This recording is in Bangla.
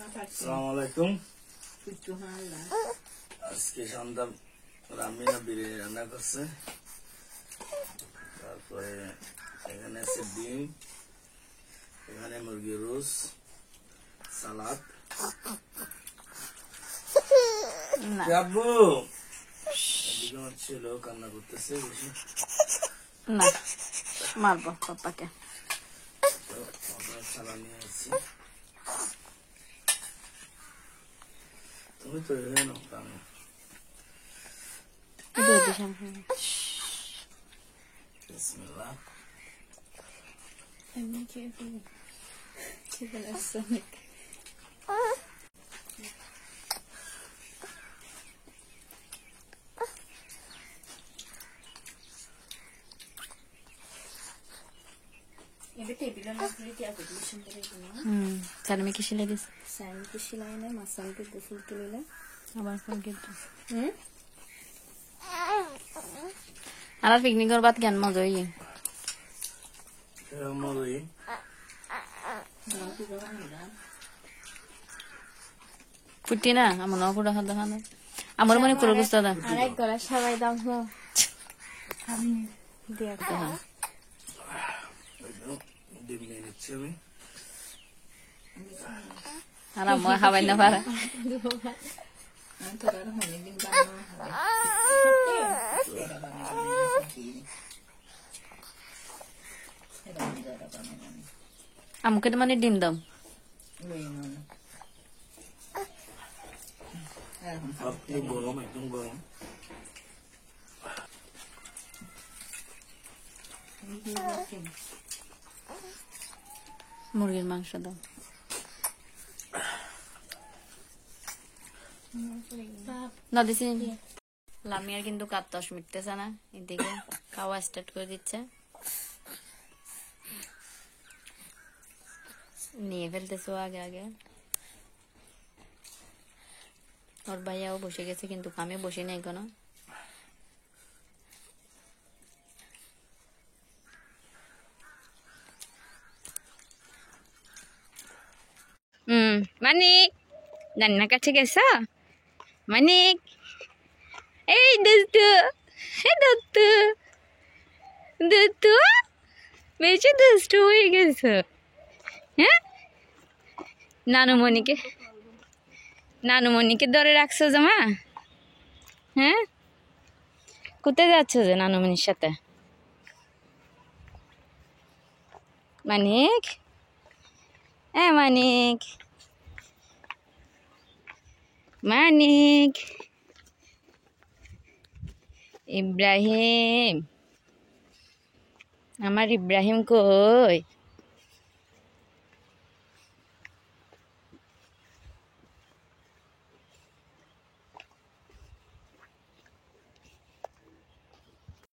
আসসালামু আলাইকুম। আজকে সন্ধ্যা রামিনা বিরিয়ানি রান্না করছে। তারপরে এখানে আছে ডিম, এখানে মুরগির রোস, সালাদ। আব্বু এদিকে আমার ছেলে কান্না করতেছে বেশি। না মারবো পাপাকে। সালাদ নিয়ে আসছি, তুমি তো এখানে কান্না। বিসমিল্লাহ। সালমি কি শিলে দিস? সালমিকে শিলাই না, মাসালকে গোসল তুলিলে আবার ফোন কিন্তু আর পিকনিকের বাদ কেন মজা হইয়ে ফুটি না আমার ন ফুটা খাদ্য খানো আমার মনে করে বুঝতে দাম আরেক গলা সবাই দাম দিয়ে ডিম নিয়ে নিচ্ছি আমি। আর আমার খাবাই না পারে আমাকে তো মানে ডিম দাম গরম, একদম গরম। মুরগির মাংস দাও। দিছি লামিয়ার কিন্তু কাত্তস মিটতেছে না, এদিকে খাওয়া স্টার্ট করে দিচ্ছে, নিয়ে ফেলতেছে আগে আগে। ওর ভাইয়াও বসে গেছে কিন্তু আমি বসে নাই কোনো। মানিক রান্নার কাছে গেছ? মানিক এই দোস্ত, দোস্ত দোস্ত বেশি দুষ্ট হয়ে গেছ। হ্যাঁ, নানুমণিকে ধরে রাখছো জামা? হ্যাঁ, কোথায় যাচ্ছ যে নানুমণির সাথে? মানিক, মানিক, মানিক, ইব্রাহিম, আমার ইব্রাহিম কই?